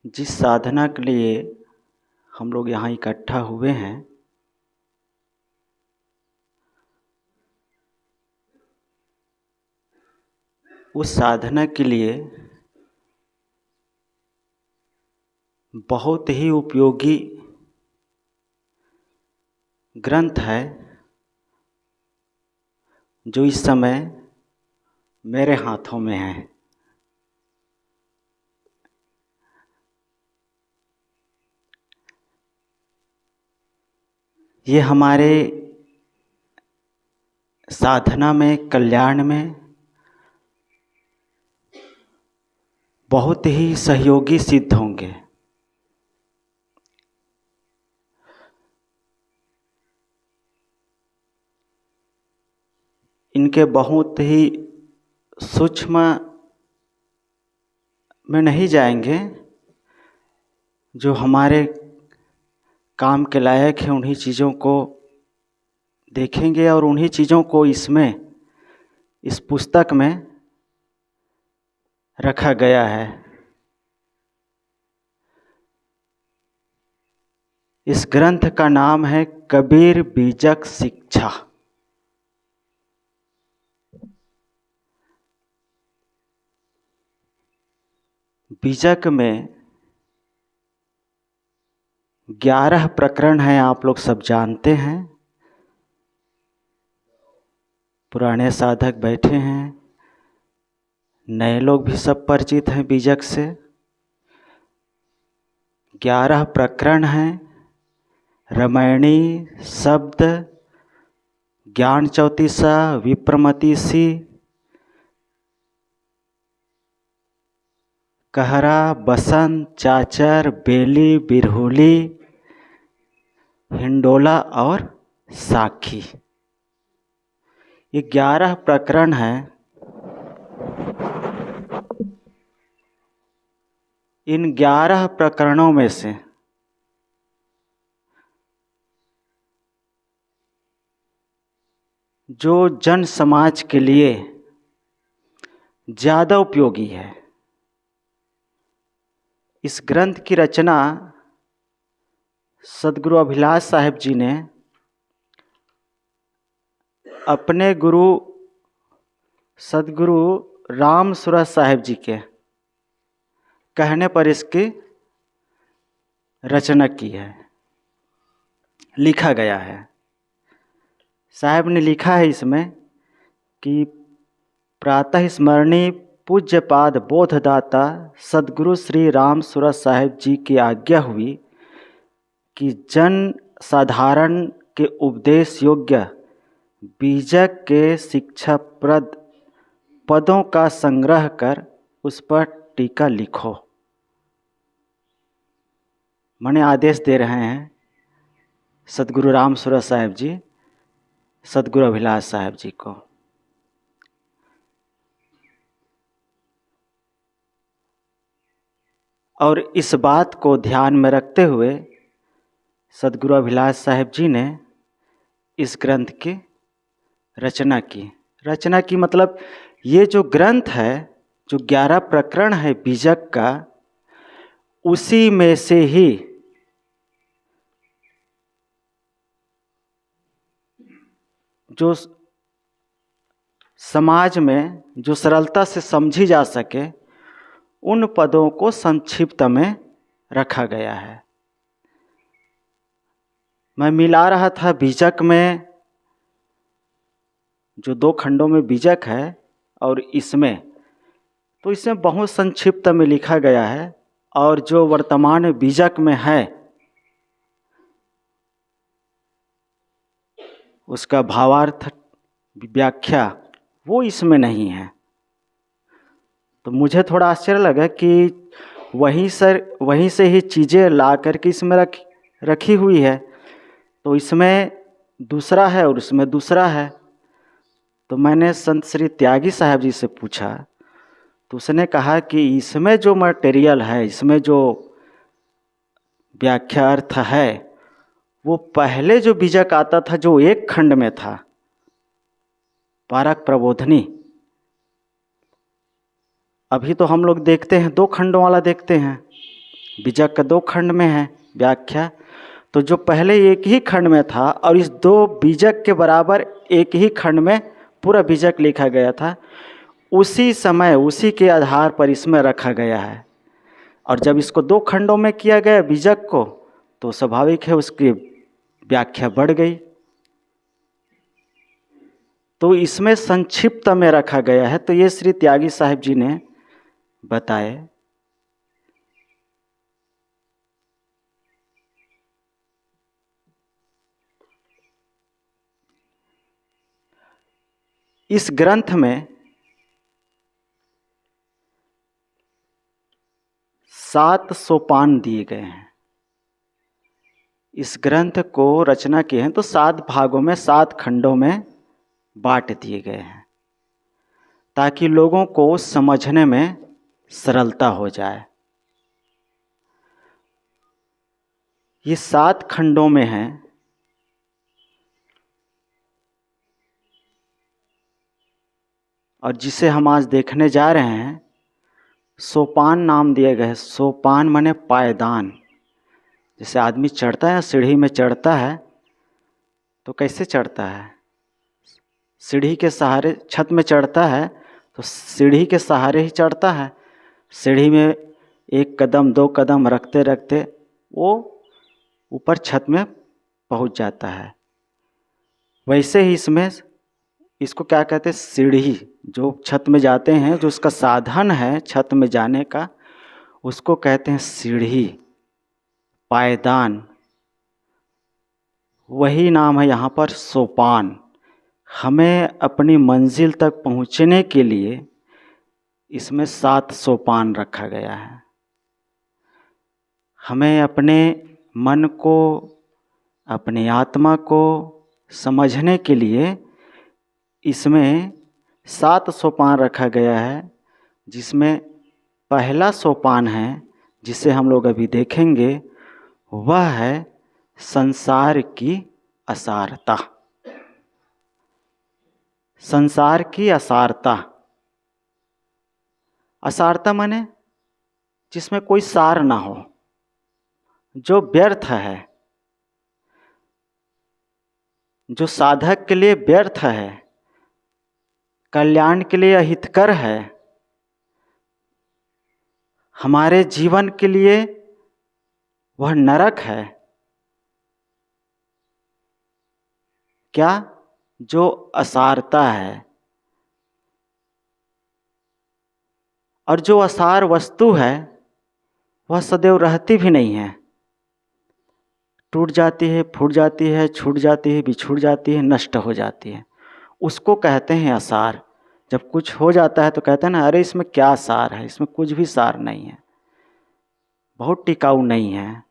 जिस साधना के लिए हम लोग यहाँ इकट्ठा हुए हैं, उस साधना के लिए बहुत ही उपयोगी ग्रंथ है जो इस समय मेरे हाथों में है। ये हमारे साधना में, कल्याण में बहुत ही सहयोगी सिद्ध होंगे। इनके बहुत ही सूक्ष्म में नहीं जाएंगे, जो हमारे काम के लायक है उन्हीं चीज़ों को देखेंगे और उन्हीं चीज़ों को इस पुस्तक में रखा गया है। इस ग्रंथ का नाम है कबीर बीजक शिक्षा। बीजक में 11 प्रकरण हैं, आप लोग सब जानते हैं। पुराने साधक बैठे हैं, नए लोग भी सब परिचित हैं बीजक से। 11 प्रकरण हैं। रामायणी, शब्द, ज्ञान चौतीसा, विप्रमतिसी, कहरा, बसंत, चाचर, बेली, बिरहुली, हिंडोला और साखी। ये 11 प्रकरण हैं। इन 11 प्रकरणों में से जो जन समाज के लिए ज़्यादा उपयोगी है, इस ग्रंथ की रचना सद्गुरु अभिलाष साहेब जी ने अपने गुरु सद्गुरु राम सूरत साहेब जी के कहने पर इसकी रचना की है, लिखा गया है। साहब ने लिखा है इसमें कि प्रातः स्मरणीय पूज्यपाद बोधदाता सद्गुरु श्री राम सूरत साहेब जी की आज्ञा हुई कि जन साधारण के उपदेश योग्य बीजक के शिक्षाप्रद पदों का संग्रह कर उस पर टीका लिखो। माने आदेश दे रहे हैं सद्गुरु राम सूरत साहेब जी सद्गुरु अभिलाष साहेब जी को। और इस बात को ध्यान में रखते हुए सद्गुरु अभिलाष साहेब जी ने इस ग्रंथ की रचना की। रचना की मतलब ये जो ग्रंथ है, जो 11 प्रकरण है बीजक का, उसी में से ही जो समाज में जो सरलता से समझी जा सके, उन पदों को संक्षिप्त में रखा गया है। मैं मिला रहा था बीजक में, जो 2 खंडों में बीजक है, और इसमें तो इसमें बहुत संक्षिप्त में लिखा गया है। और जो वर्तमान बीजक में है उसका भावार्थ, व्याख्या वो इसमें नहीं है। तो मुझे थोड़ा आश्चर्य लगा कि वहीं से ही चीज़ें ला करके इसमें रखी हुई है। तो इसमें दूसरा है और उसमें दूसरा है। तो मैंने संत श्री त्यागी साहब जी से पूछा, तो उसने कहा कि इसमें जो मटेरियल है, इसमें जो व्याख्या अर्थ है, वो पहले जो बीजक आता था जो 1 खंड में था, पारक प्रबोधनी, अभी तो हम लोग देखते हैं 2 खंडों वाला देखते हैं। बीजक का 2 खंड में है व्याख्या। तो जो पहले एक ही खंड में था और इस 2 बीजक के बराबर एक ही खंड में पूरा बीजक लिखा गया था, उसी समय उसी के आधार पर इसमें रखा गया है। और जब इसको 2 खंडों में किया गया बीजक को, तो स्वाभाविक है उसकी व्याख्या बढ़ गई। तो इसमें संक्षिप्त में रखा गया है। तो ये श्री त्यागी साहिब जी ने बताए। इस ग्रंथ में 7 सोपान दिए गए हैं। इस ग्रंथ को रचना किए हैं तो 7 भागों में 7 खंडों में बांट दिए गए हैं, ताकि लोगों को समझने में सरलता हो जाए। ये 7 खंडों में हैं। और जिसे हम आज देखने जा रहे हैं, सोपान नाम दिए गए। सोपान माने पायदान। जैसे आदमी चढ़ता है, सीढ़ी में चढ़ता है, तो कैसे चढ़ता है? सीढ़ी के सहारे। छत में चढ़ता है तो सीढ़ी के सहारे ही चढ़ता है। सीढ़ी में 1 कदम 2 कदम रखते रखते वो ऊपर छत में पहुंच जाता है। वैसे ही इसमें इसको क्या कहते हैं? सीढ़ी। जो छत में जाते हैं, जो उसका साधन है छत में जाने का, उसको कहते हैं सीढ़ी, पायदान। वही नाम है यहाँ पर सोपान। हमें अपनी मंजिल तक पहुँचने के लिए इसमें 7 सोपान रखा गया है। हमें अपने मन को, अपनी आत्मा को समझने के लिए इसमें 7 सोपान रखा गया है, जिसमें पहला सोपान है, जिसे हम लोग अभी देखेंगे, वह है संसार की असारता। संसार की असारता। असारता माने जिसमें कोई सार ना हो, जो व्यर्थ है, जो साधक के लिए व्यर्थ है, कल्याण के लिए अहितकर है, हमारे जीवन के लिए वह नरक है। क्या? जो असारता है। और जो असार वस्तु है वह सदैव रहती भी नहीं है। टूट जाती है, फूट जाती है, छूट जाती है, बिछुड़ जाती है, नष्ट हो जाती है। उसको कहते हैं असार। जब कुछ हो जाता है तो कहते हैं ना, अरे इसमें क्या सार है? इसमें कुछ भी सार नहीं है, बहुत टिकाऊ नहीं है,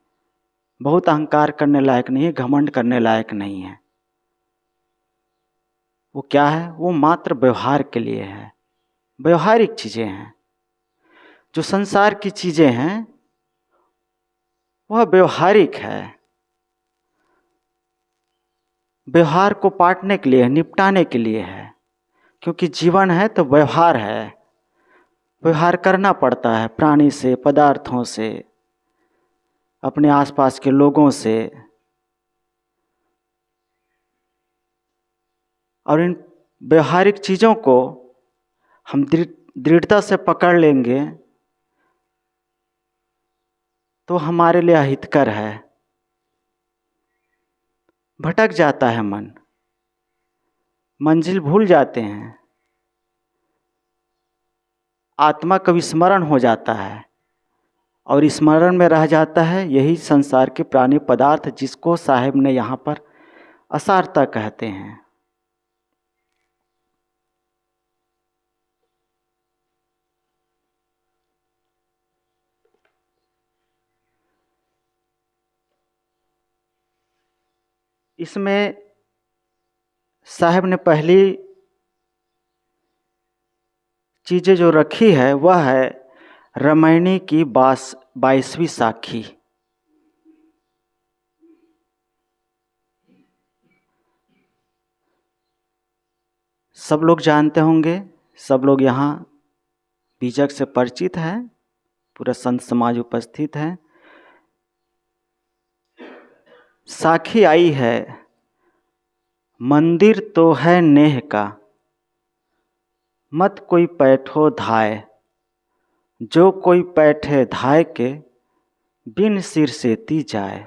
बहुत अहंकार करने लायक नहीं है, घमंड करने लायक नहीं है। वो क्या है? वो मात्र व्यवहार के लिए है, व्यवहारिक चीज़ें हैं। जो संसार की चीज़ें हैं वह व्यवहारिक है, व्यवहार को पाटने के लिए, निपटाने के लिए है। क्योंकि जीवन है तो व्यवहार है, व्यवहार करना पड़ता है प्राणी से, पदार्थों से, अपने आसपास के लोगों से। और इन व्यवहारिक चीज़ों को हम दृढ़ता से पकड़ लेंगे तो हमारे लिए अहितकर है। भटक जाता है मन, मंजिल भूल जाते हैं, आत्मा का विस्मरण हो जाता है और स्मरण में रह जाता है यही संसार के प्राणी पदार्थ, जिसको साहिब ने यहाँ पर असारता कहते हैं। इसमें साहिब ने पहली चीज़ें जो रखी है वह है रामायणी की 22वीं साखी। सब लोग जानते होंगे, सब लोग यहाँ बीजक से परिचित हैं, पूरा संत समाज उपस्थित है। साखी आई है मंदिर तो है नेह का, मत कोई पैठो धाय, जो कोई पैठे धाय के बिन सिर सेती जाए।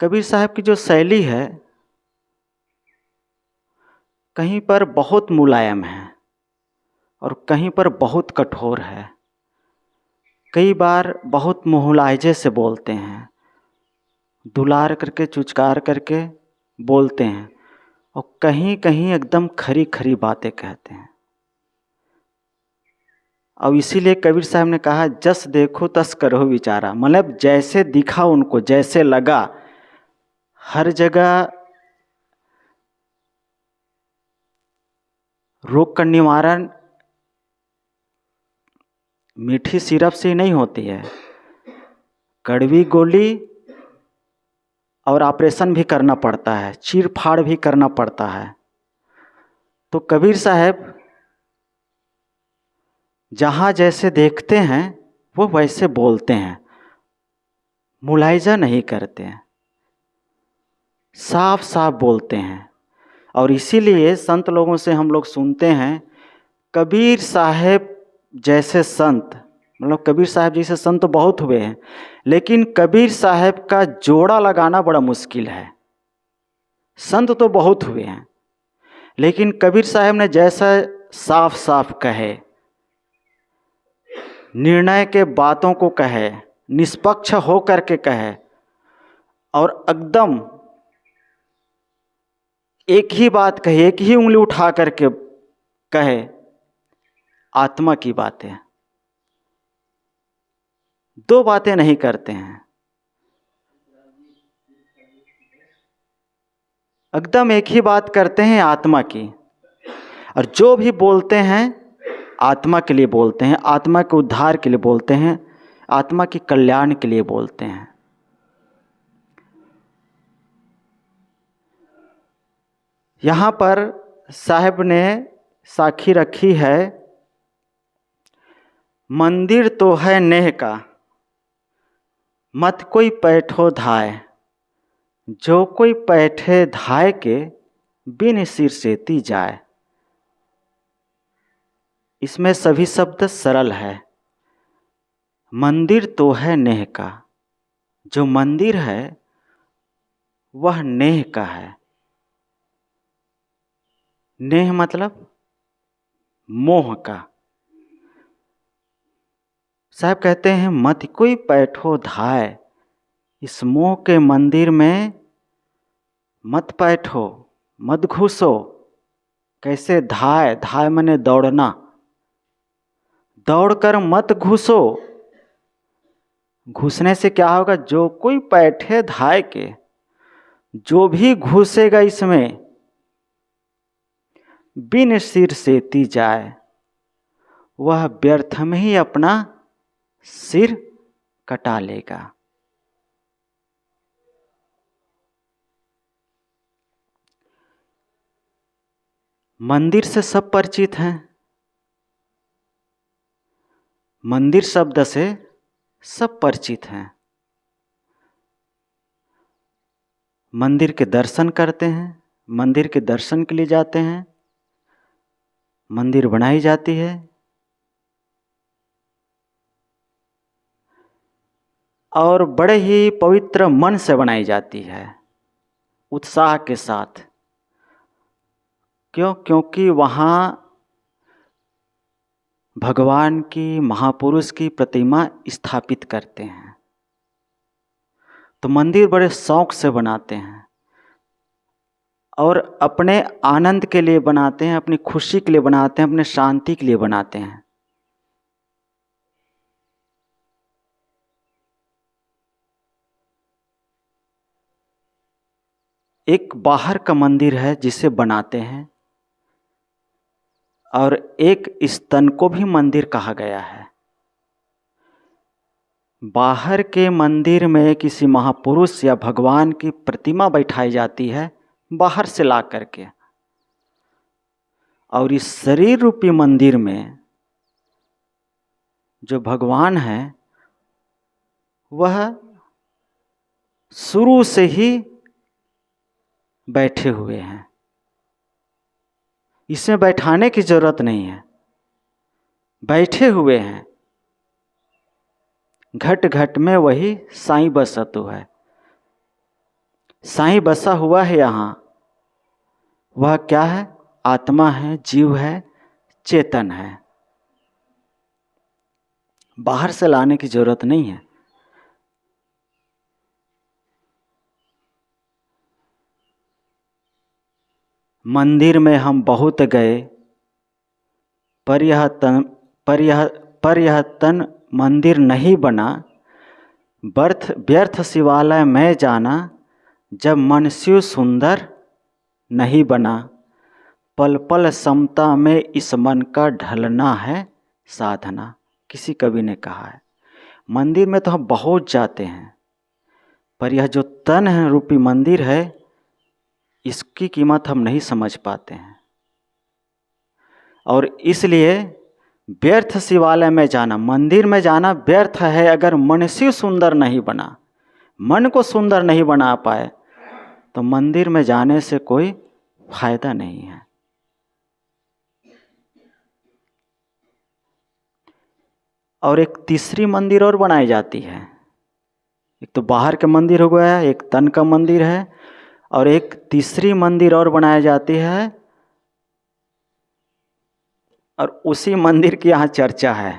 कबीर साहब की जो शैली है कहीं पर बहुत मुलायम है और कहीं पर बहुत कठोर है। कई बार बहुत मुहलाजे से बोलते हैं, दुलार करके चुचकार करके बोलते हैं, और कहीं कहीं एकदम खरी खरी बातें कहते हैं। और इसीलिए कबीर साहब ने कहा जस देखो तस करो विचारा, मतलब जैसे दिखा उनको, जैसे लगा, हर जगह रोग का निवारण मीठी सिरप से नहीं होती है, कड़वी गोली और ऑपरेशन भी करना पड़ता है, चीर फाड़ भी करना पड़ता है। तो कबीर साहब जहाँ जैसे देखते हैं वो वैसे बोलते हैं, मुलाहिजा नहीं करते हैं, साफ साफ बोलते हैं। और इसीलिए संत लोगों से हम लोग सुनते हैं कबीर साहब जैसे संत, मतलब कबीर साहब जैसे संत तो बहुत हुए हैं, लेकिन कबीर साहब का जोड़ा लगाना बड़ा मुश्किल है। संत तो बहुत हुए हैं, लेकिन कबीर साहब ने जैसा साफ साफ कहे, निर्णय के बातों को कहे, निष्पक्ष हो करके कहे, और एकदम एक ही बात कहे, एक ही उंगली उठा करके कहे, आत्मा की बातें, दो बातें नहीं करते हैं, एकदम एक ही बात करते हैं आत्मा की। और जो भी बोलते हैं आत्मा के लिए बोलते हैं, आत्मा के उद्धार के लिए बोलते हैं, आत्मा के कल्याण के लिए बोलते हैं। यहाँ पर साहब ने साखी रखी है, मंदिर तो है नेह का, मत कोई पैठो धाय, जो कोई पैठे धाय के बिन सिर सेती जाए। इसमें सभी शब्द सरल है। मंदिर तो है नेह का, जो मंदिर है वह नेह का है। नेह मतलब मोह का। साहब कहते हैं मत कोई पैठो धाय, इस मोह के मंदिर में मत बैठो, मत घुसो। कैसे धाय, धाय माने दौड़ना, दौड़कर मत घुसो। घुसने से क्या होगा, जो कोई बैठे धाय के, जो भी घुसेगा इसमें बिन सिर सेती जाए, वह व्यर्थ में ही अपना सिर कटा लेगा। मंदिर से सब परिचित हैं, मंदिर शब्द से सब परिचित हैं। मंदिर के दर्शन करते हैं, मंदिर के दर्शन के लिए जाते हैं, मंदिर बनाई जाती है, और बड़े ही पवित्र मन से बनाई जाती है, उत्साह के साथ। क्यों? क्योंकि वहाँ भगवान की, महापुरुष की प्रतिमा स्थापित करते हैं। तो मंदिर बड़े शौक से बनाते हैं और अपने आनंद के लिए बनाते हैं, अपनी खुशी के लिए बनाते हैं, अपने शांति के लिए बनाते हैं। एक बाहर का मंदिर है जिसे बनाते हैं, और एक स्तन को भी मंदिर कहा गया है। बाहर के मंदिर में किसी महापुरुष या भगवान की प्रतिमा बैठाई जाती है बाहर से ला करके, और इस शरीर रूपी मंदिर में जो भगवान है वह शुरू से ही बैठे हुए हैं। इसमें बैठाने की जरूरत नहीं है, बैठे हुए हैं। घट घट में वही साईं बसतु है। साईं बसा हुआ है यहाँ। वह क्या है? आत्मा है, जीव है, चेतन है। बाहर से लाने की जरूरत नहीं है। मंदिर में हम बहुत गए, पर यह तन मंदिर नहीं बना। व्यर्थ शिवालय में जाना, जब मन शिव सुंदर नहीं बना। पल पल समता में इस मन का ढलना है साधना। किसी कवि ने कहा है मंदिर में तो हम बहुत जाते हैं, पर यह जो तन है रूपी मंदिर है, इसकी कीमत हम नहीं समझ पाते हैं। और इसलिए व्यर्थ शिवालय में जाना, मंदिर में जाना व्यर्थ है अगर मन शिव सुंदर नहीं बना। मन को सुंदर नहीं बना पाए तो मंदिर में जाने से कोई फायदा नहीं है। और एक तीसरी मंदिर और बनाई जाती है। एक तो बाहर का मंदिर हो गया, एक तन का मंदिर है, और एक तीसरी मंदिर और बनाई जाती है, और उसी मंदिर की यहाँ चर्चा है।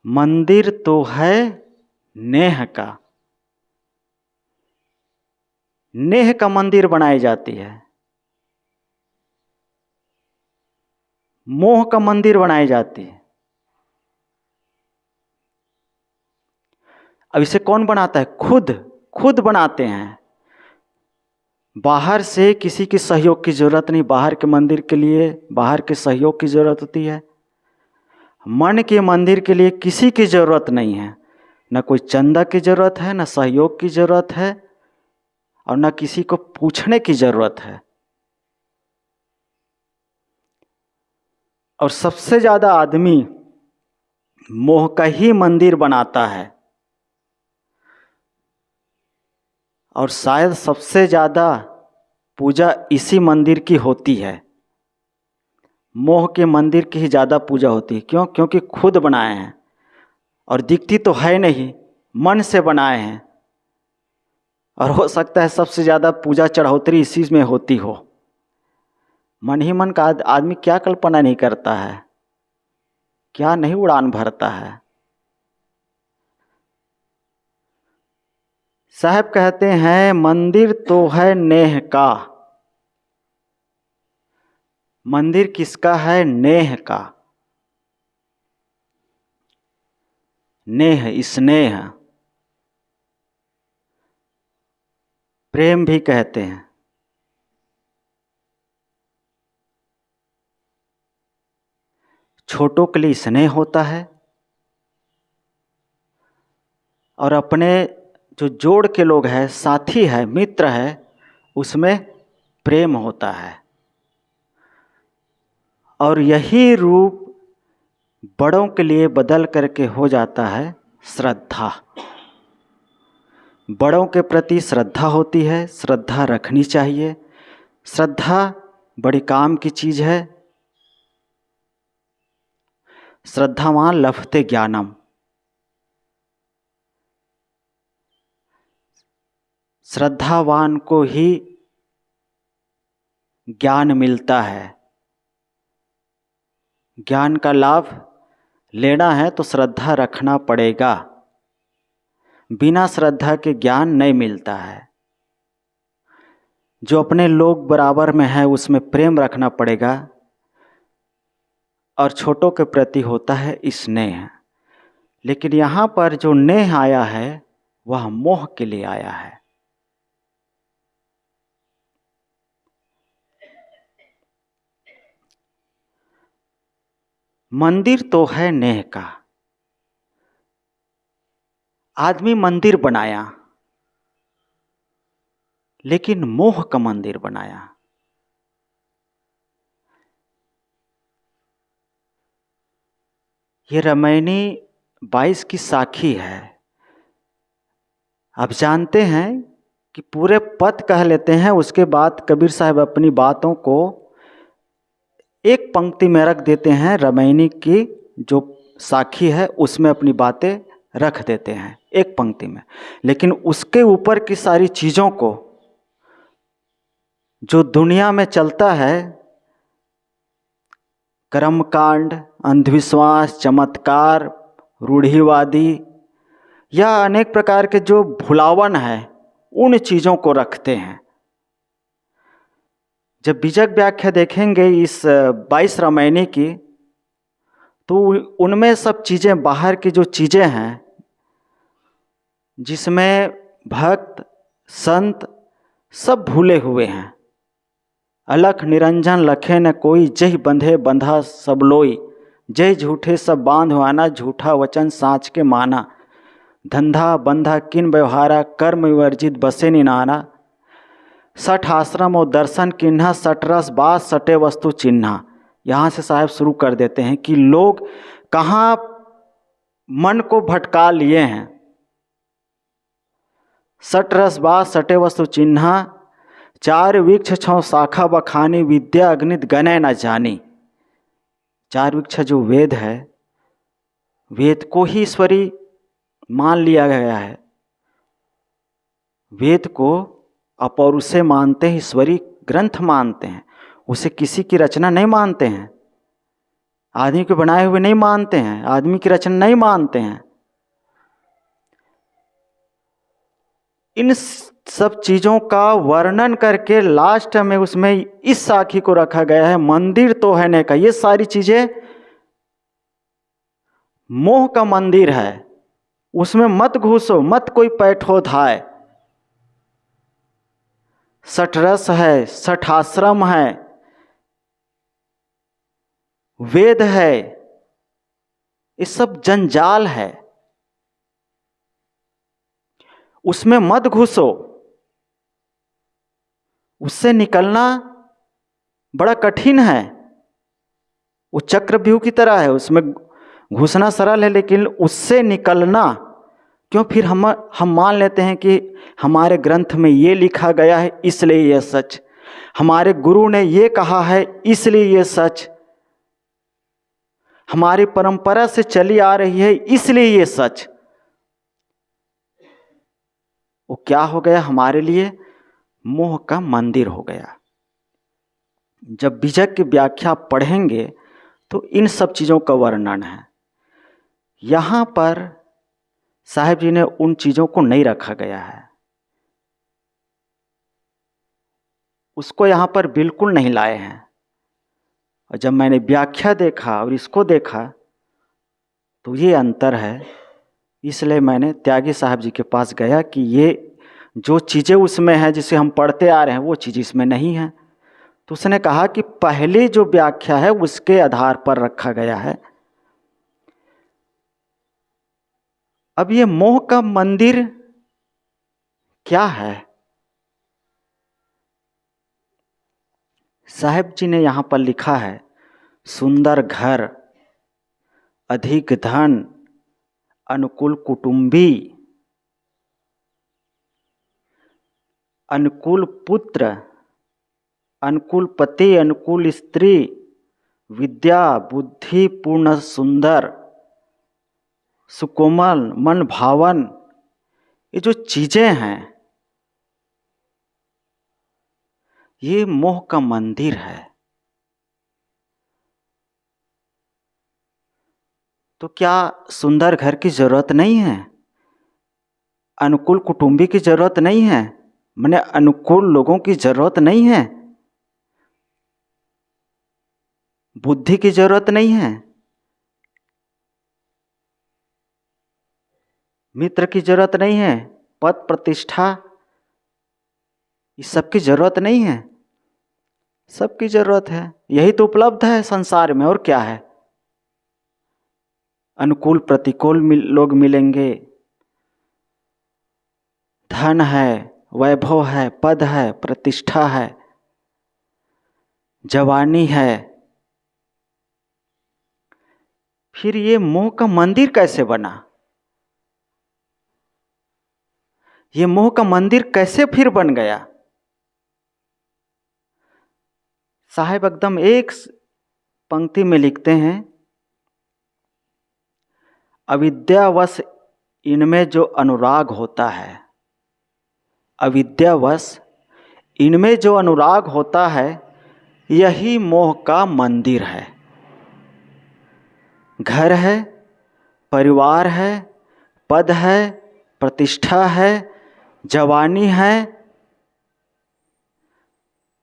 मंदिर तो है नेह का। नेह का मंदिर बनाई जाती है, मोह का मंदिर बनाई जाती है। अब इसे कौन बनाता है? खुद बनाते हैं। बाहर से किसी की सहयोग की जरूरत नहीं। बाहर के मंदिर के लिए बाहर के सहयोग की जरूरत होती है। मन के मंदिर के लिए किसी की जरूरत नहीं है। न कोई चंदा की जरूरत है, न सहयोग की जरूरत है, और न किसी को पूछने की जरूरत है। और सबसे ज्यादा आदमी मोह का ही मंदिर बनाता है, और शायद सबसे ज्यादा पूजा इसी मंदिर की होती है। मोह के मंदिर की ही ज्यादा पूजा होती है। क्यों? क्योंकि खुद बनाए हैं और दिखती तो है नहीं, मन से बनाए हैं। और हो सकता है सबसे ज्यादा पूजा चढ़ौतरी इसी में होती हो। मन ही मन का आदमी क्या कल्पना नहीं करता है, क्या नहीं उड़ान भरता है। साहब कहते हैं मंदिर तो है नेह का। मंदिर किसका है? नेह का। नेह, स्नेह, प्रेम भी कहते हैं। छोटों के लिए स्नेह होता है, और अपने जो जोड़ के लोग हैं, साथी है, मित्र है, उसमें प्रेम होता है। और यही रूप बड़ों के लिए बदल करके हो जाता है श्रद्धा। बड़ों के प्रति श्रद्धा होती है, श्रद्धा रखनी चाहिए। श्रद्धा बड़ी काम की चीज है। श्रद्धावान लभते ज्ञानम। श्रद्धावान को ही ज्ञान मिलता है। ज्ञान का लाभ लेना है तो श्रद्धा रखना पड़ेगा। बिना श्रद्धा के ज्ञान नहीं मिलता है। जो अपने लोग बराबर में है उसमें प्रेम रखना पड़ेगा, और छोटों के प्रति होता है स्नेह। लेकिन यहाँ पर जो नेह आया है वह मोह के लिए आया है। मंदिर तो है नेह का। आदमी मंदिर बनाया, लेकिन मोह का मंदिर बनाया। ये रामायणी 22 की साखी है। आप जानते हैं कि पूरे पद कह लेते हैं, उसके बाद कबीर साहब अपनी बातों को एक पंक्ति में रख देते हैं। रामायणी की जो साखी है उसमें अपनी बातें रख देते हैं एक पंक्ति में, लेकिन उसके ऊपर की सारी चीज़ों को जो दुनिया में चलता है, कर्मकांड, अंधविश्वास, चमत्कार, रूढ़िवादी या अनेक प्रकार के जो भुलावन है, उन चीज़ों को रखते हैं। जब बीजक व्याख्या देखेंगे इस 22 रामायणी की, तो उनमें सब चीज़ें, बाहर की जो चीज़ें हैं, जिसमें भक्त संत सब भूले हुए हैं। अलख निरंजन लखे न कोई, जय बंधे बंधा सब लोई, जय झूठे सब बांध आना, झूठा वचन साँच के माना, धंधा बंधा किन व्यवहारा, कर्म विवर्जित बसे निनाना, सठ आश्रम और दर्शन किन्हा, सठ रस बात सटे वस्तु चिन्हा। यहाँ से साहब शुरू कर देते हैं कि लोग कहाँ मन को भटका लिए हैं। सठ रस बात सटे वस्तु चिन्हा, चार वृक्ष छौ शाखा बखानी, विद्या अग्नित गणे न जानी। चार वृक्ष जो वेद है, वेद को ही ईश्वरी मान लिया गया है। वेद को अपौरुषे मानते हैं, ईश्वरी ग्रंथ मानते हैं, उसे किसी की रचना नहीं मानते हैं, आदमी के बनाए हुए नहीं मानते हैं, आदमी की रचना नहीं मानते हैं। इन सब चीज़ों का वर्णन करके लास्ट में उसमें इस साखी को रखा गया है, मंदिर तो है ने का। ये सारी चीज़ें मोह का मंदिर है, उसमें मत घुसो, मत कोई पैठो धाय। सठ रस है, सठ आश्रम है, वेद है, ये सब जंजाल है, उसमें मत घुसो। उससे निकलना बड़ा कठिन है। वो चक्रव्यूह की तरह है, उसमें घुसना सरल है, लेकिन उससे निकलना क्यों? फिर हम मान लेते हैं कि हमारे ग्रंथ में ये लिखा गया है इसलिए ये सच, हमारे गुरु ने ये कहा है इसलिए ये सच, हमारी परंपरा से चली आ रही है इसलिए ये सच। वो क्या हो गया हमारे लिए? मोह का मंदिर हो गया। जब बीजक की व्याख्या पढ़ेंगे तो इन सब चीज़ों का वर्णन है। यहाँ पर साहिब जी ने उन चीज़ों को नहीं रखा गया है, उसको यहाँ पर बिल्कुल नहीं लाए हैं। और जब मैंने व्याख्या देखा और इसको देखा तो ये अंतर है, इसलिए मैंने त्यागी साहब जी के पास गया कि ये जो चीज़ें उसमें हैं जिसे हम पढ़ते आ रहे हैं वो चीज़ इसमें नहीं है। तो उसने कहा कि पहली जो व्याख्या है उसके आधार पर रखा गया है। अब ये मोह का मंदिर क्या है? साहब जी ने यहाँ पर लिखा है, सुंदर घर, अधिक धन, अनुकूल कुटुंबी, अनुकूल पुत्र, अनुकूल पति, अनुकूल स्त्री, विद्या बुद्धि पूर्ण सुंदर, सुकोमल मन भावन। ये जो चीज़ें हैं ये मोह का मंदिर है। तो क्या सुंदर घर की जरूरत नहीं है? अनुकूल कुटुंबी की जरूरत नहीं है? माने अनुकूल लोगों की जरूरत नहीं है? बुद्धि की जरूरत नहीं है? मित्र की जरूरत नहीं है? पद प्रतिष्ठा, इस सब की जरूरत नहीं है? सबकी जरूरत है। यही तो उपलब्ध है संसार में, और क्या है? अनुकूल प्रतिकूल लोग मिलेंगे, धन है, वैभव है, पद है, प्रतिष्ठा है, जवानी है, फिर ये मोह का मंदिर कैसे बना? ये मोह का मंदिर कैसे फिर बन गया? साहब एकदम एक पंक्ति में लिखते हैं, अविद्यावश इनमें जो अनुराग होता है, अविद्यावश इनमें जो अनुराग होता है, यही मोह का मंदिर है। घर है, परिवार है, पद है, प्रतिष्ठा है, जवानी है।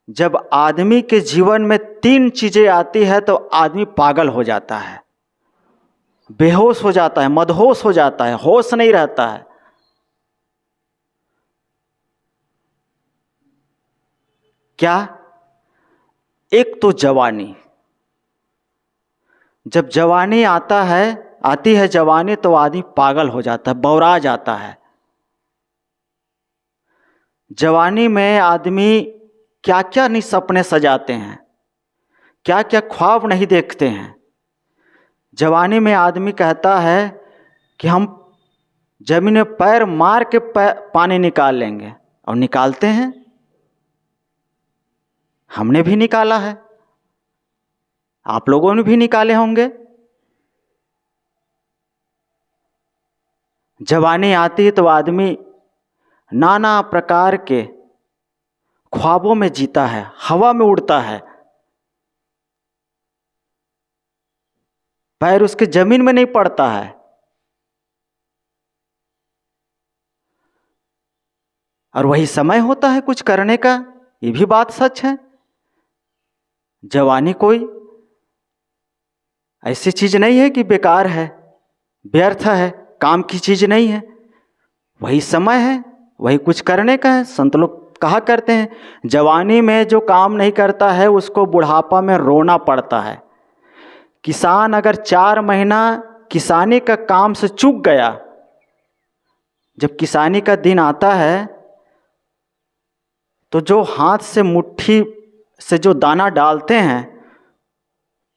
जब आदमी के जीवन में तीन चीजें आती है तो आदमी पागल हो जाता है, बेहोश हो जाता है, मदहोश हो जाता है, होश नहीं रहता है। क्या? एक तो जवानी, जब जवानी आती है जवानी, तो आदमी पागल हो जाता है, बौरा जाता है। जवानी में आदमी क्या क्या नहीं सपने सजाते हैं, क्या क्या ख्वाब नहीं देखते हैं। जवानी में आदमी कहता है कि हम जमीन में पैर मार के पानी निकाल लेंगे, और निकालते हैं। हमने भी निकाला है, आप लोगों ने भी निकाले होंगे। जवानी आती है तो आदमी नाना प्रकार के ख्वाबों में जीता है, हवा में उड़ता है, पैर उसके जमीन में नहीं पड़ता है। और वही समय होता है कुछ करने का, ये भी बात सच है। जवानी ऐसी चीज नहीं है कि बेकार है, व्यर्थ है, काम की चीज नहीं है। वही समय है, वही कुछ करने का है। संत लोग कहा करते हैं, जवानी में जो काम नहीं करता है उसको बुढ़ापा में रोना पड़ता है। किसान अगर 4 महीना किसानी का काम से चूक गया, जब किसानी का दिन आता है तो जो हाथ से मुट्ठी से जो दाना डालते हैं,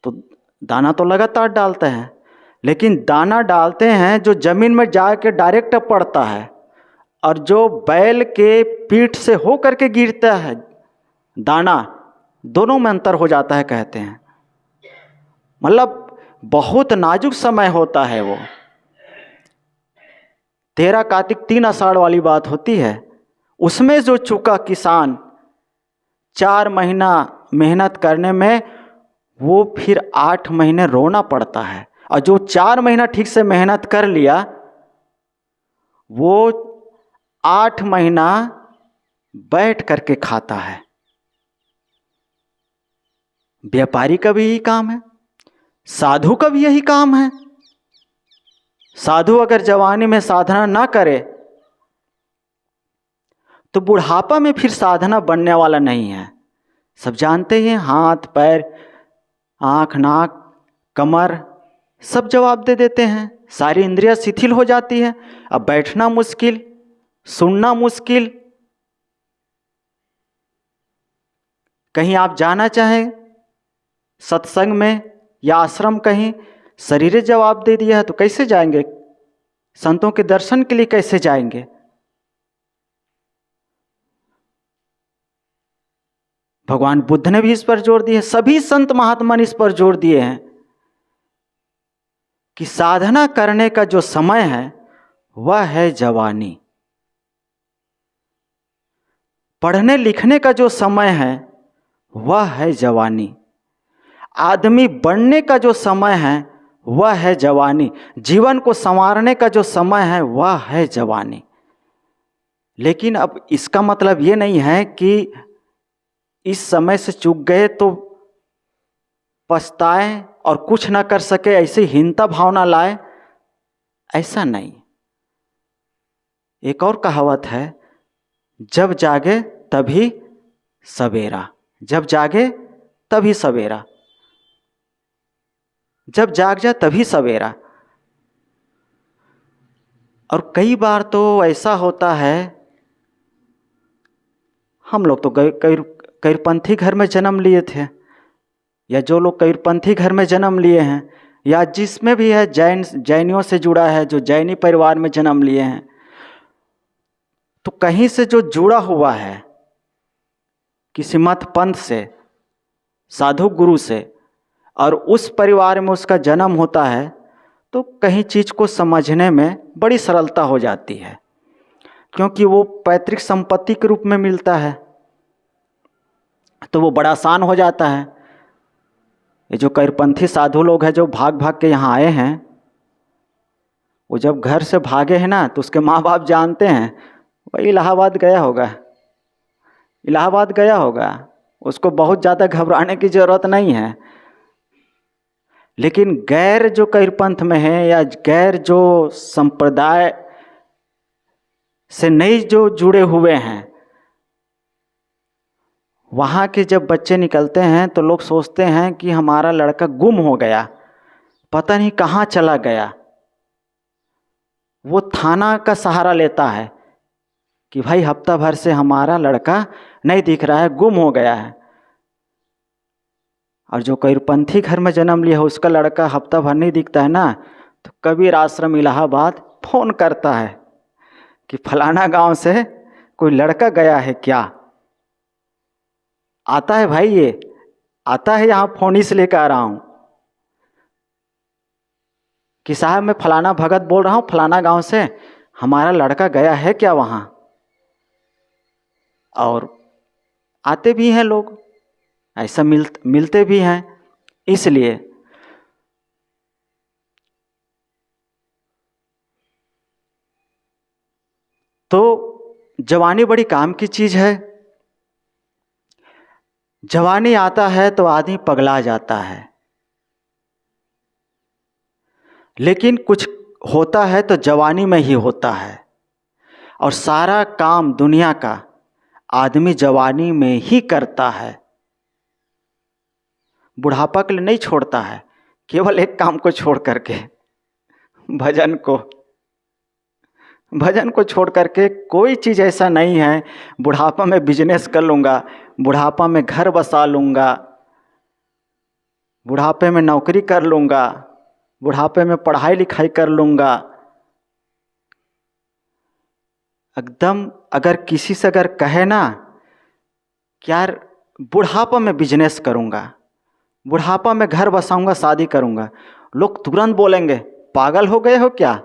तो दाना तो लगातार डालते हैं, लेकिन दाना डालते हैं जो जमीन में जाके डायरेक्ट पड़ता है, और जो बैल के पीठ से हो करके गिरता है दाना, दोनों में अंतर हो जाता है कहते हैं। मतलब बहुत नाजुक समय होता है वो। 13 कार्तिक 3 आषाढ़ वाली बात होती है, उसमें जो चूका किसान 4 महीना मेहनत करने में, वो फिर 8 महीने रोना पड़ता है। और जो 4 महीना ठीक से मेहनत कर लिया, वो 8 महीना बैठ करके खाता है। व्यापारी का भी यही काम है, साधु का भी यही काम है। साधु अगर जवानी में साधना ना करे तो बुढ़ापा में फिर साधना बनने वाला नहीं है। सब जानते हैं, हाथ पैर आँख नाक कमर सब जवाब दे देते हैं, सारी इंद्रियां शिथिल हो जाती है। अब बैठना मुश्किल, सुनना मुश्किल। कहीं आप जाना चाहें सत्संग में या आश्रम, कहीं शरीर जवाब दे दिया है तो कैसे जाएंगे? संतों के दर्शन के लिए कैसे जाएंगे? भगवान बुद्ध ने भी इस पर जोर दिया, सभी संत महात्मा ने इस पर जोर दिए हैं कि साधना करने का जो समय है वह है जवानी। पढ़ने लिखने का जो समय है वह है जवानी। आदमी बनने का जो समय है वह है जवानी। जीवन को संवारने का जो समय है वह है जवानी। लेकिन अब इसका मतलब ये नहीं है कि इस समय से चूक गए तो पछताएं और कुछ ना कर सके, ऐसे हीनता भावना लाए, ऐसा नहीं। एक और कहावत है, जब जागे तभी सवेरा, जब जागे तभी सवेरा, जब जाग जाए तभी सवेरा। और कई बार तो ऐसा होता है, हम लोग तो कईरपंथी घर में जन्म लिए थे, या जो लोग कईरपंथी घर में जन्म लिए हैं, या जिसमें भी है, जैनियों से जुड़ा है, जो जैनी परिवार में जन्म लिए हैं, तो कहीं से जो जुड़ा हुआ है किसी मत पंथ से, साधु गुरु से, और उस परिवार में उसका जन्म होता है, तो कहीं चीज़ को समझने में बड़ी सरलता हो जाती है, क्योंकि वो पैतृक संपत्ति के रूप में मिलता है, तो वो बड़ा आसान हो जाता है। ये जो कयरपंथी साधु लोग हैं जो भाग भाग के यहाँ आए हैं, वो जब घर से भागे हैं ना, तो उसके माँ बाप जानते हैं वही इलाहाबाद गया होगा, इलाहाबाद गया होगा, उसको बहुत ज़्यादा घबराने की ज़रूरत नहीं है। लेकिन गैर जो कयरपंथ में है या गैर जो संप्रदाय से नहीं जो जुड़े हुए हैं, वहाँ के जब बच्चे निकलते हैं तो लोग सोचते हैं कि हमारा लड़का गुम हो गया, पता नहीं कहाँ चला गया। वो थाना का सहारा लेता है कि भाई हफ्ता भर से हमारा लड़का नहीं दिख रहा है, गुम हो गया है। और जो कयरपंथी घर में जन्म लिया है उसका लड़का हफ्ता भर नहीं दिखता है ना, तो कबीर आश्रम इलाहाबाद फ़ोन करता है कि फलाना गांव से कोई लड़का गया है क्या। आता है भाई, ये आता है यहाँ, फ़ोन इसलिए लेकर आ रहा हूँ कि साहब मैं फलाना भगत बोल रहा हूँ फलाना गांव से, हमारा लड़का गया है क्या वहाँ। और आते भी हैं लोग, ऐसा मिलते भी हैं। इसलिए तो जवानी बड़ी काम की चीज़ है। जवानी आता है तो आदमी पगला जाता है, लेकिन कुछ होता है तो जवानी में ही होता है, और सारा काम दुनिया का आदमी जवानी में ही करता है। बुढ़ापा के लिए नहीं छोड़ता है, केवल एक काम को छोड़ करके, भजन को छोड़ करके। कोई चीज़ ऐसा नहीं है बुढ़ापा में बिजनेस कर लूँगा, बुढ़ापा में घर बसा लूँगा, बुढ़ापे में नौकरी कर लूँगा, बुढ़ापे में पढ़ाई लिखाई कर लूँगा। एकदम अगर किसी से अगर कहे ना कि यार बुढ़ापा में बिजनेस करूँगा, बुढ़ापा में घर बसाऊँगा, शादी करूँगा, लोग तुरंत बोलेंगे पागल हो गए हो क्या,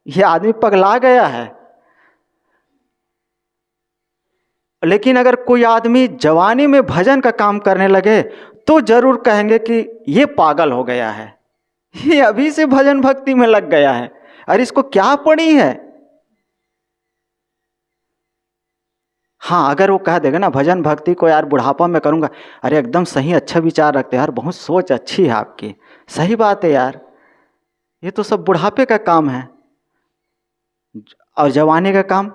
ये आदमी पगला गया है। लेकिन अगर कोई आदमी जवानी में भजन का काम करने लगे तो जरूर कहेंगे कि ये पागल हो गया है, ये अभी से भजन भक्ति में लग गया है, अरे इसको क्या पड़ी है। हाँ, अगर वो कह देगा ना भजन भक्ति को यार बुढ़ापा में करूँगा, अरे एकदम सही, अच्छा विचार रखते हैं यार, बहुत सोच अच्छी है आपकी, सही बात है यार, ये तो सब बुढ़ापे का काम है। और जवानी का काम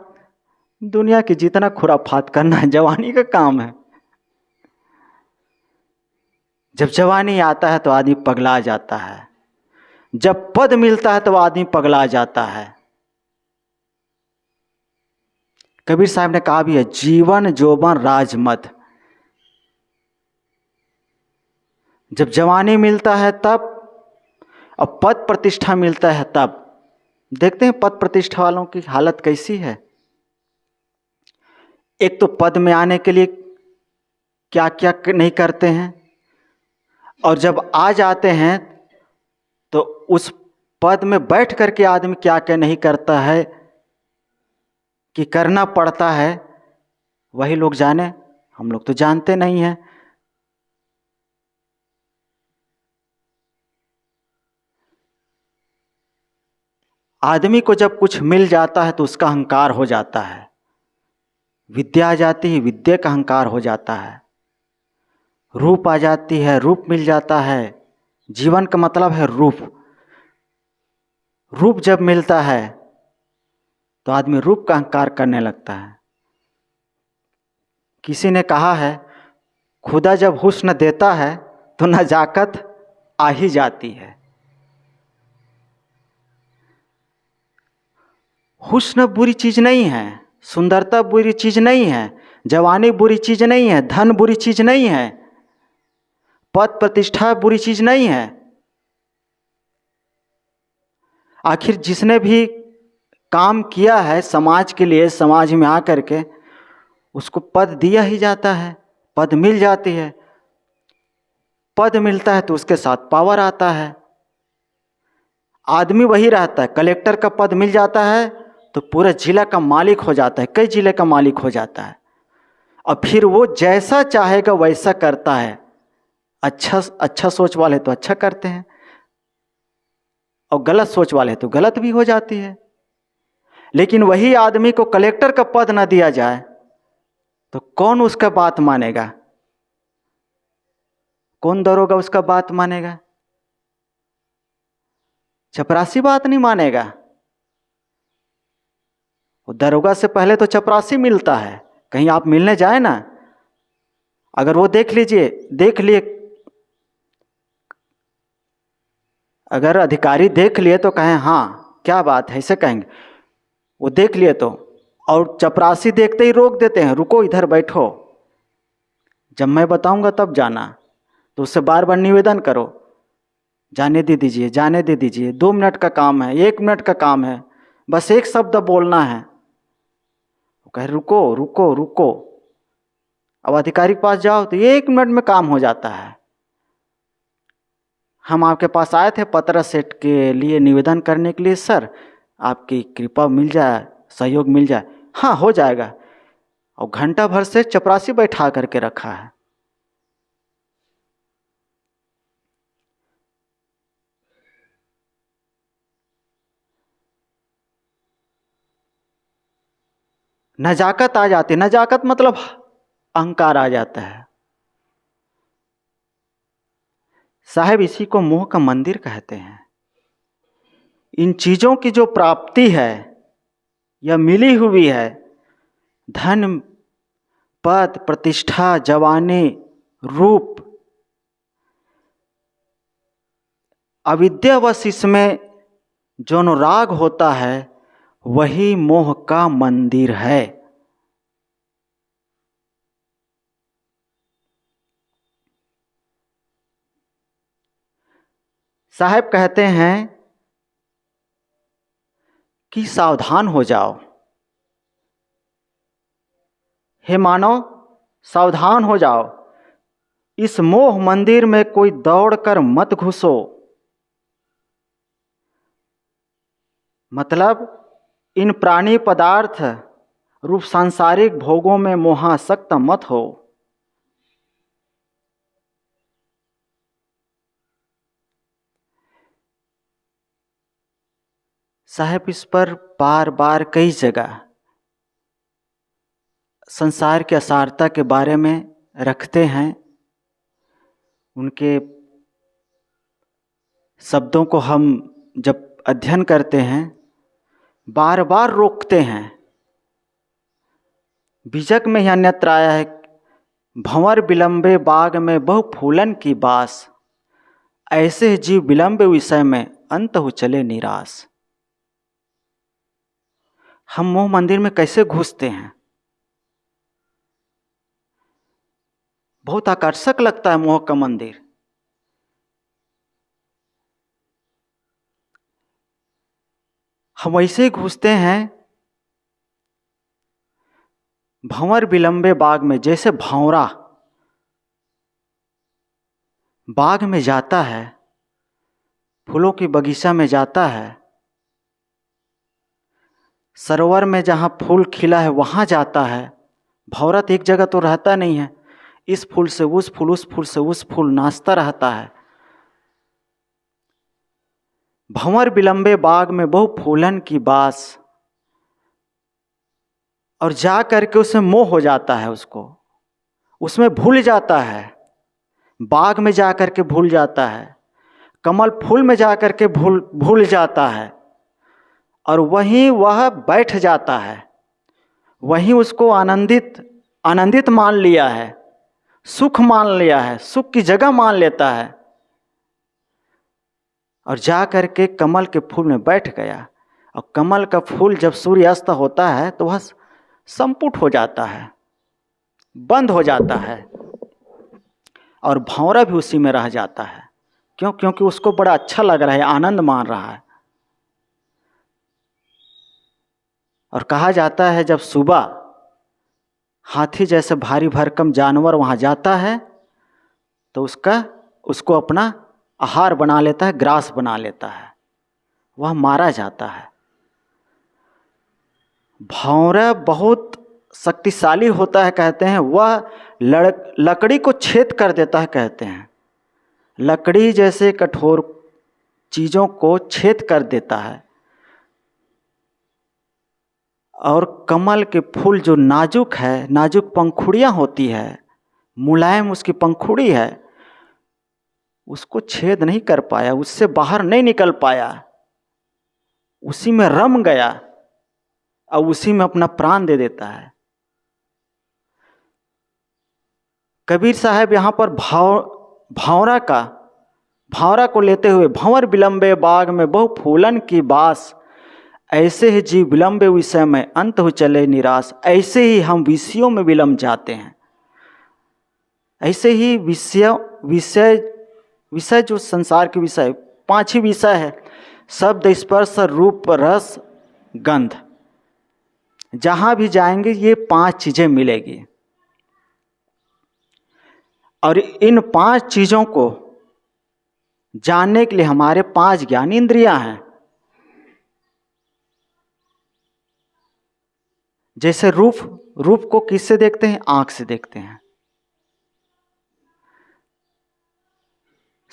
दुनिया की जितना खुराफात करना है जवानी का काम है। जब जवानी आता है तो आदमी पगला जाता है, जब पद मिलता है तो आदमी पगला जाता है। कबीर साहब ने कहा भी है, जीवन जोबन राजमद। जब जवानी मिलता है तब, और पद प्रतिष्ठा मिलता है तब। देखते हैं पद प्रतिष्ठा वालों की हालत कैसी है। एक तो पद में आने के लिए क्या क्या नहीं करते हैं, और जब आ जाते हैं तो उस पद में बैठ करके आदमी क्या क्या नहीं करता है कि करना पड़ता है, वही लोग जाने, हम लोग तो जानते नहीं हैं। आदमी को जब कुछ मिल जाता है तो उसका अहंकार हो जाता है, विद्या आ जाती है, विद्या का अहंकार हो जाता है, रूप आ जाती है, रूप मिल जाता है, जीवन का मतलब है रूप। रूप जब मिलता है तो आदमी रूप का अहंकार करने लगता है। किसी ने कहा है, खुदा जब हुस्न देता है तो नजाकत आ ही जाती है। हुस्न बुरी चीज़ नहीं है, सुंदरता बुरी चीज़ नहीं है, जवानी बुरी चीज़ नहीं है, धन बुरी चीज़ नहीं है, पद प्रतिष्ठा बुरी चीज़ नहीं है। आखिर जिसने भी काम किया है समाज के लिए, समाज में आकर के उसको पद दिया ही जाता है, पद मिल जाती है। पद मिलता है तो उसके साथ पावर आता है। आदमी वही रहता है, कलेक्टर का पद मिल जाता है तो पूरे जिला का मालिक हो जाता है, कई जिले का मालिक हो जाता है। और फिर वो जैसा चाहेगा वैसा करता है। अच्छा सोच वाले तो अच्छा करते हैं और गलत सोच वाले तो गलत भी हो जाती है। लेकिन वही आदमी को कलेक्टर का पद ना दिया जाए तो कौन उसका बात मानेगा? कौन दरोगा उसका बात मानेगा? चपरासी बात नहीं मानेगा। वो दरोगा से पहले तो चपरासी मिलता है। कहीं आप मिलने जाए ना, अगर वो देख लिए, अगर अधिकारी देख लिए तो कहें हाँ क्या बात है, ऐसे कहेंगे। वो देख लिए तो, और चपरासी देखते ही रोक देते हैं, रुको इधर बैठो, जब मैं बताऊंगा तब जाना। तो उससे बार बार निवेदन करो, जाने दे दीजिए, जाने दे दीजिए, 2 मिनट का काम है, 1 मिनट का काम है, बस एक शब्द बोलना है। वो कहे रुको रुको रुको। अब अधिकारी के पास जाओ तो 1 मिनट में काम हो जाता है। हम आपके पास आए थे पत्र सेट के लिए निवेदन करने के लिए, सर आपकी कृपा मिल जाए, सहयोग मिल जाए। हाँ हो जाएगा। और घंटा भर से चपरासी बैठा करके रखा है। नजाकत आ जाती है। नजाकत मतलब अहंकार आ जाता है। साहब इसी को मोह का मंदिर कहते हैं। इन चीजों की जो प्राप्ति है या मिली हुई है, धन, पद, प्रतिष्ठा, जवानी, रूप, अविद्यावश इसमें जो अनुराग होता है वही मोह का मंदिर है। साहब कहते हैं कि सावधान हो जाओ, हे मानव सावधान हो जाओ, इस मोह मंदिर में कोई दौड़कर मत घुसो। मतलब इन प्राणी पदार्थ रूप सांसारिक भोगों में मोहासक्त मत हो। साहब इस पर बार बार कई जगह संसार की असारता के बारे में रखते हैं। उनके शब्दों को हम जब अध्ययन करते हैं बार बार रोकते हैं। बीजक में ही अन्यत्र आया है, भंवर विलंबे बाग में बहु फूलन की बास, ऐसे जीव विलंब विषय में अंतहु चले निराश। हम मोह मंदिर में कैसे घुसते हैं? बहुत आकर्षक लगता है मोह का मंदिर। हम वैसे ही घुसते हैं भंवर विलंबे बाग में। जैसे भंवरा बाग में जाता है, फूलों की बगीचा में जाता है, सरोवर में जहाँ फूल खिला है वहाँ जाता है। भंवरा तो एक जगह तो रहता नहीं है, इस फूल से उस फूल, उस फूल से उस फूल नाचता रहता है। भंवर विलंबे बाग में बहु फूलन की बास, और जा करके उसमें मोह हो जाता है, उसमें भूल जाता है। बाग में जा करके भूल जाता है, कमल फूल में जा करके भूल जाता है, और वहीं वह बैठ जाता है। वहीं उसको आनंदित मान लिया है, सुख मान लिया है, सुख की जगह मान लेता है, और जा करके कमल के फूल में बैठ गया। और कमल का फूल जब सूर्यास्त होता है तो वह संपुट हो जाता है, बंद हो जाता है, और भंवरा भी उसी में रह जाता है। क्यों? क्योंकि उसको बड़ा अच्छा लग रहा है, आनंद मान रहा है। और कहा जाता है जब सुबह हाथी जैसे भारी भरकम जानवर वहाँ जाता है तो उसको अपना आहार बना लेता है, ग्रास बना लेता है, वह मारा जाता है। भौंरा बहुत शक्तिशाली होता है कहते हैं, वह लकड़ी को छेद कर देता है कहते हैं, लकड़ी जैसे कठोर चीज़ों को छेद कर देता है। और कमल के फूल जो नाजुक है, नाजुक पंखुड़ियाँ होती है, मुलायम उसकी पंखुड़ी है, उसको छेद नहीं कर पाया, उससे बाहर नहीं निकल पाया, उसी में रम गया और उसी में अपना प्राण दे देता है। कबीर साहब यहाँ पर भौरा को लेते हुए, भंवर विलंबे बाग में बहु फूलन की बास, ऐसे ही जीव विलंबे विषय में अंत हो चले निराश। ऐसे ही हम विषयों में विलंब जाते हैं, ऐसे ही विषय जो संसार के विषय 5 ही विषय है, शब्द स्पर्श रूप रस गंध, जहाँ भी जाएंगे ये 5 चीज़ें मिलेगी। और इन 5 चीज़ों को जानने के लिए हमारे 5 ज्ञान इंद्रियां हैं। जैसे रूप को किससे देखते हैं? आंख से देखते हैं।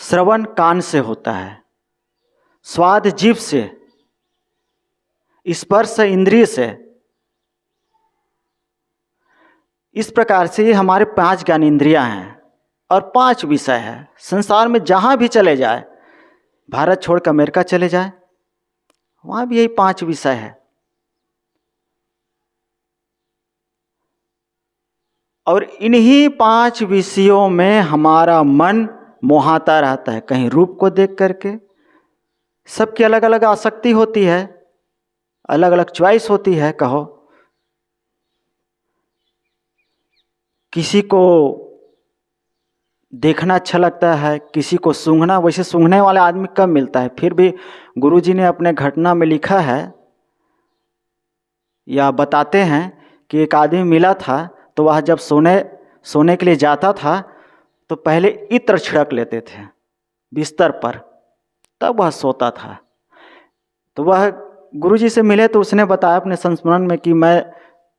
श्रवण कान से होता है, स्वाद जीभ से, स्पर्श इंद्रिय से। इस प्रकार से ये हमारे 5 ज्ञान इंद्रियां हैं और 5 विषय है। संसार में जहाँ भी चले जाए, भारत छोड़कर अमेरिका चले जाए, वहाँ भी यही 5 विषय है। और इन्हीं 5 विषयों में हमारा मन मोहाता रहता है, कहीं रूप को देख करके। सबकी अलग अलग आसक्ति होती है, अलग अलग चॉइस होती है। कहो किसी को देखना अच्छा लगता है, किसी को सूंघना। वैसे सूंघने वाला आदमी कम मिलता है, फिर भी गुरुजी ने अपने घटना में लिखा है या बताते हैं कि एक आदमी मिला था, तो वह जब सोने के लिए जाता था तो पहले इत्र छिड़क लेते थे बिस्तर पर, तब वह सोता था। तो वह गुरुजी से मिले तो उसने बताया अपने संस्मरण में कि मैं,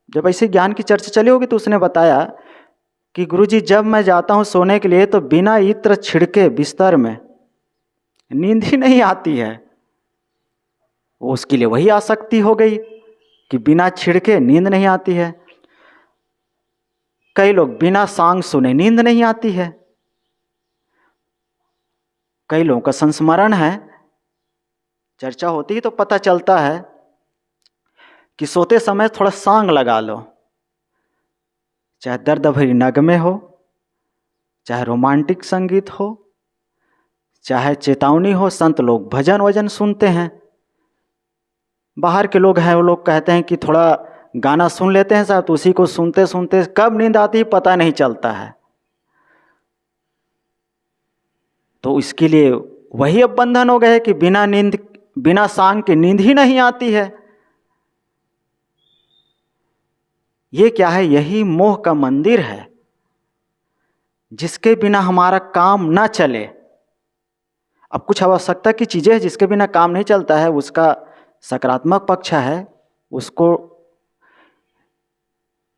जब ऐसे ज्ञान की चर्चा चली होगी तो उसने बताया कि गुरुजी जब मैं जाता हूँ सोने के लिए तो बिना इत्र छिड़के बिस्तर में नींद ही नहीं आती है। वो उसके लिए वही आसक्ति हो गई कि बिना छिड़के नींद नहीं आती है। कई लोग बिना सांग सुने नींद नहीं आती है। कई लोगों का संस्मरण है, चर्चा होती ही तो पता चलता है कि सोते समय थोड़ा सांग लगा लो, चाहे दर्द भरी नगमे हो, चाहे रोमांटिक संगीत हो, चाहे चेतावनी हो। संत लोग भजन वजन सुनते हैं। बाहर के लोग हैं, वो लोग कहते हैं कि थोड़ा गाना सुन लेते हैं साहब, तो उसी को सुनते सुनते कब नींद आती है पता नहीं चलता है। तो इसके लिए वही अब बंधन हो गए कि बिना सांग के नींद ही नहीं आती है। ये क्या है? यही मोह का मंदिर है, जिसके बिना हमारा काम ना चले। अब कुछ आवश्यकता की चीज़ें हैं जिसके बिना काम नहीं चलता है, उसका सकारात्मक पक्ष है, उसको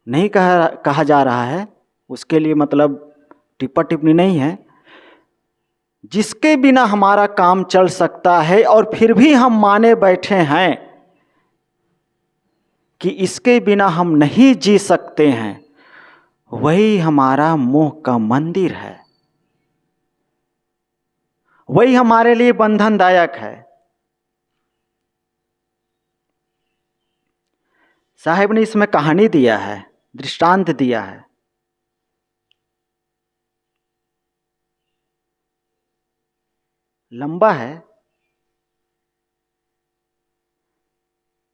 नहीं कहा जा रहा है, उसके लिए मतलब टिप्पा टिप्पणी नहीं है। जिसके बिना हमारा काम चल सकता है और फिर भी हम माने बैठे हैं कि इसके बिना हम नहीं जी सकते हैं, वही हमारा मोह का मंदिर है, वही हमारे लिए बंधनदायक है। साहिब ने इसमें कहानी दिया है, दृष्टांत दिया है। लंबा है,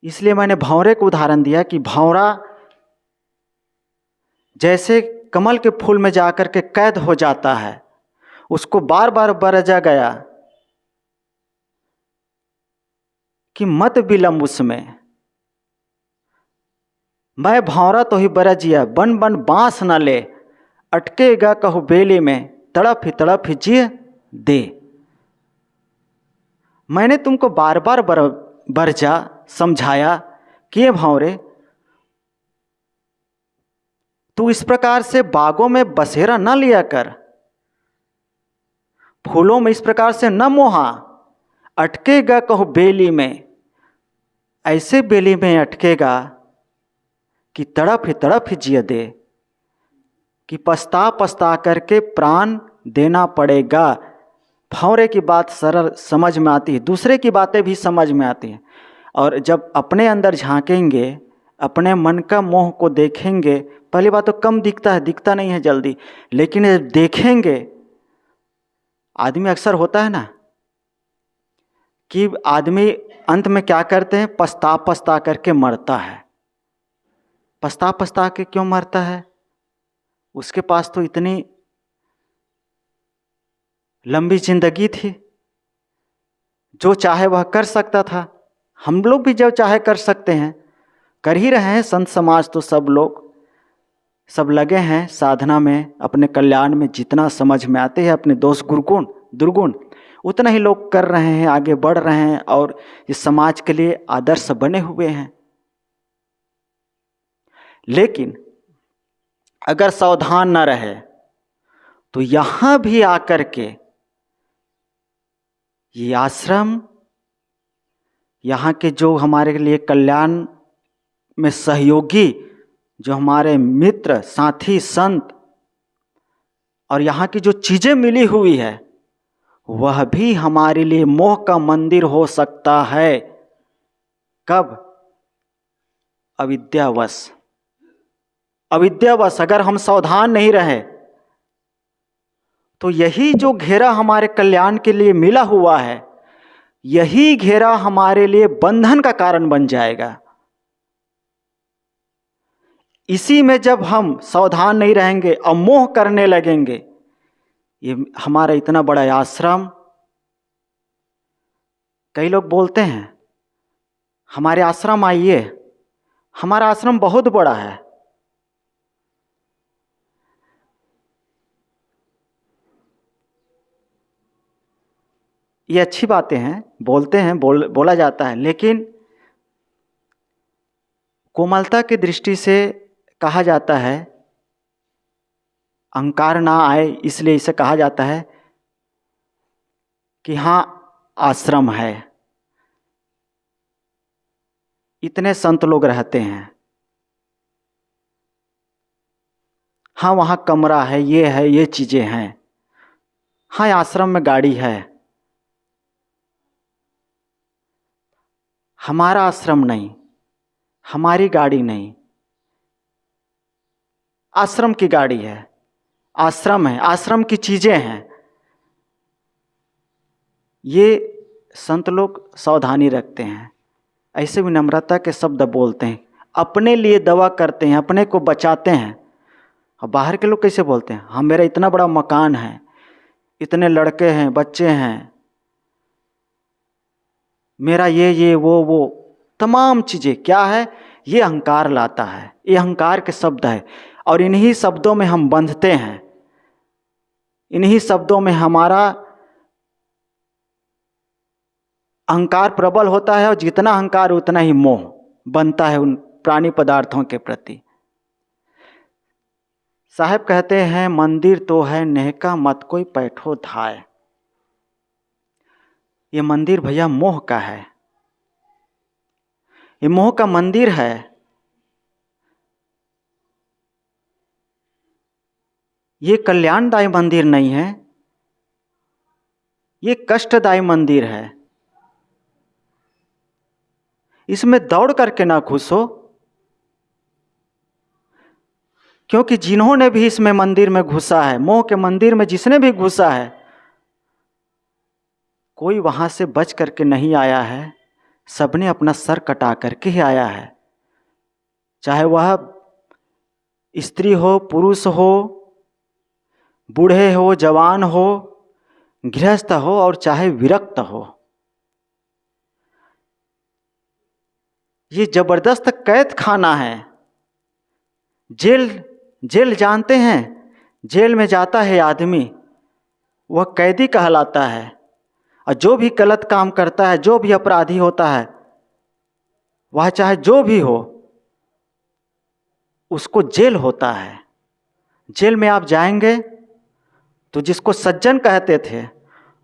इसलिए मैंने भंवरे को उदाहरण दिया कि भंवरा जैसे कमल के फूल में जाकर के कैद हो जाता है, उसको बार बार बरजा गया कि मत विलंब उसमें, मैं भौरा तो ही बरजिया बन बन बांस न ले, अटकेगा कहू बेली में तड़प ही जिए दे। मैंने तुमको बार बार बरजा समझाया कि ये भौरे, तू इस प्रकार से बागों में बसेरा न लिया कर, फूलों में इस प्रकार से न मोहा, अटकेगा कहू बेली में, ऐसे बेली में अटकेगा कि तड़प ही जिया दे, कि पछता पछता करके प्राण देना पड़ेगा। भौरे की बात सरल समझ में आती है, दूसरे की बातें भी समझ में आती हैं, और जब अपने अंदर झांकेंगे, अपने मन का मोह को देखेंगे, पहली बात तो कम दिखता है, दिखता नहीं है जल्दी, लेकिन जब देखेंगे, आदमी अक्सर होता है ना कि आदमी अंत में क्या करते हैं, पछता पछता करके मरता है। पछता पछता के क्यों मरता है? उसके पास तो इतनी लंबी जिंदगी थी, जो चाहे वह कर सकता था। हम लोग भी जो चाहे कर सकते हैं, कर ही रहे हैं। संत समाज तो सब लोग सब लगे हैं साधना में, अपने कल्याण में जितना समझ में आते हैं, अपने दोष गुरुगुण दुर्गुण उतना ही लोग कर रहे हैं, आगे बढ़ रहे हैं और इस समाज के लिए आदर्श बने हुए हैं। लेकिन अगर सावधान न रहे तो यहां भी आकर के ये आश्रम, यहाँ के जो हमारे लिए कल्याण में सहयोगी, जो हमारे मित्र साथी संत, और यहाँ की जो चीज़ें मिली हुई है, वह भी हमारे लिए मोह का मंदिर हो सकता है। कब? अविद्यावश। अविद्यावश अगर हम सावधान नहीं रहे तो यही जो घेरा हमारे कल्याण के लिए मिला हुआ है, यही घेरा हमारे लिए बंधन का कारण बन जाएगा। इसी में जब हम सावधान नहीं रहेंगे और मोह करने लगेंगे, ये हमारा इतना बड़ा आश्रम, कई लोग बोलते हैं हमारे आश्रम आइए, हमारा आश्रम बहुत बड़ा है। ये अच्छी बातें हैं, बोलते हैं, बोला जाता है, लेकिन कोमलता की दृष्टि से कहा जाता है, अहंकार ना आए इसलिए इसे कहा जाता है कि हाँ आश्रम है, इतने संत लोग रहते हैं, हाँ वहाँ कमरा है, ये चीज़ें हैं, हाँ आश्रम में गाड़ी है। हमारा आश्रम नहीं, हमारी गाड़ी नहीं, आश्रम की गाड़ी है, आश्रम है, आश्रम की चीज़ें हैं। ये संत लोग सावधानी रखते हैं, ऐसे विनम्रता के शब्द बोलते हैं, अपने लिए दवा करते हैं, अपने को बचाते हैं। और बाहर के लोग कैसे बोलते हैं, हाँ मेरा इतना बड़ा मकान है, इतने लड़के हैं, बच्चे हैं, मेरा ये वो तमाम चीज़ें क्या है, ये अहंकार लाता है, ये अहंकार के शब्द है। और इन्हीं शब्दों में हम बंधते हैं, इन्हीं शब्दों में हमारा अहंकार प्रबल होता है, और जितना अहंकार उतना ही मोह बनता है उन प्राणी पदार्थों के प्रति। साहब कहते हैं मंदिर तो है नेह का मत कोई पैठो धाय। ये मंदिर भैया मोह का है, ये मोह का मंदिर है। ये कल्याणदायी मंदिर नहीं है, ये कष्टदायी मंदिर है। इसमें दौड़ करके ना घुसो, क्योंकि जिन्होंने भी इसमें मंदिर में घुसा है, मोह के मंदिर में जिसने भी घुसा है, कोई वहां से बच करके नहीं आया है, सबने अपना सर कटा करके ही आया है। चाहे वह स्त्री हो, पुरुष हो, बूढ़े हो, जवान हो, गृहस्थ हो, और चाहे विरक्त हो। ये जबरदस्त कैद खाना है, जेल जेल जानते हैं, जेल में जाता है आदमी, वह कैदी कहलाता है। और जो भी गलत काम करता है, जो भी अपराधी होता है, वह चाहे जो भी हो, उसको जेल होता है। जेल में आप जाएंगे तो जिसको सज्जन कहते थे,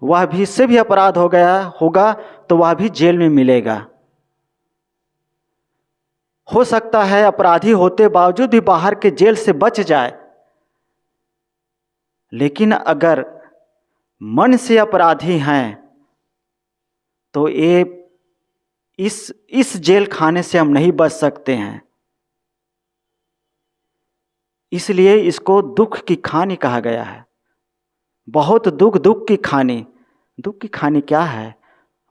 वह भी, इससे भी अपराध हो गया होगा तो वह भी जेल में मिलेगा। हो सकता है अपराधी होते बावजूद भी बाहर के जेल से बच जाए, लेकिन अगर मन से अपराधी हैं तो ये इस जेल खाने से हम नहीं बच सकते हैं। इसलिए इसको दुख की खानी कहा गया है। बहुत दुख की खानी। दुख की खानी क्या है?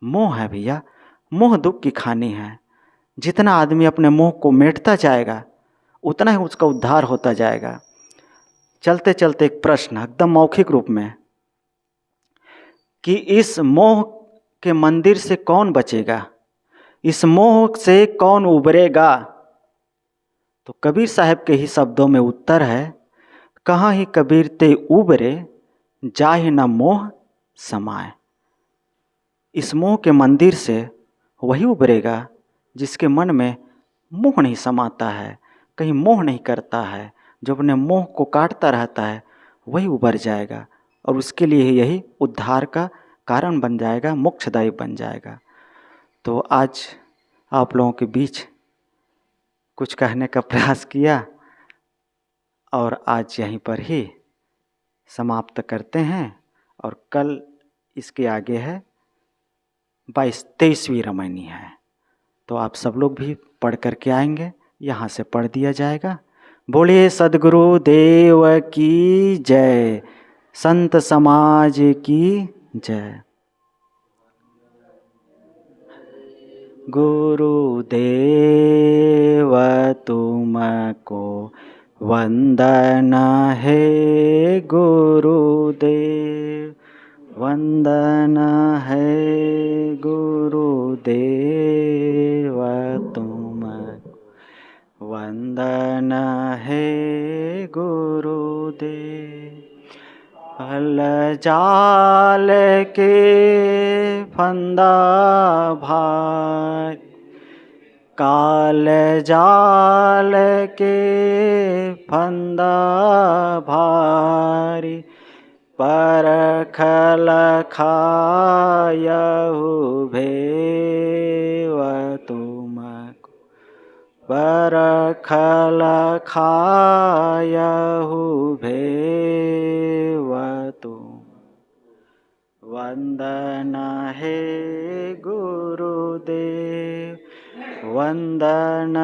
मोह है भैया। मोह दुख की खानी है। जितना आदमी अपने मोह को मेटता जाएगा, उतना ही उसका उद्धार होता जाएगा। चलते चलते एक प्रश्न एकदम मौखिक रूप में, कि इस मोह के मंदिर से कौन बचेगा? इस मोह से कौन उबरेगा? तो कबीर साहब के ही शब्दों में उत्तर है, कहाँ ही कबीर ते उबरे, जाहि न मोह समाए। इस मोह के मंदिर से वही उबरेगा जिसके मन में मोह नहीं समाता है, कहीं मोह नहीं करता है। जो अपने मोह को काटता रहता है वही उबर जाएगा, और उसके लिए यही उद्धार का कारण बन जाएगा, मोक्षदायी बन जाएगा। तो आज आप लोगों के बीच कुछ कहने का प्रयास किया, और आज यहीं पर ही समाप्त करते हैं। और कल इसके आगे है 22-23वीं रमैनी है, तो आप सब लोग भी पढ़ करके आएंगे, यहाँ से पढ़ दिया जाएगा। बोलिए सद्गुरु देव की जय, संत समाज की जय। गुरुदेव तुमको वंदन है, गुरुदेव वंदन है, गुरुदेव तुमको वंदन है, गुरुदेव। फल जाल के फंदा भाई, काल जाल के फंदा भारी, परखल खायहु भेव तुमको, परखल खायहु भेव तुम। वंदन है गुरुदेव, वंदन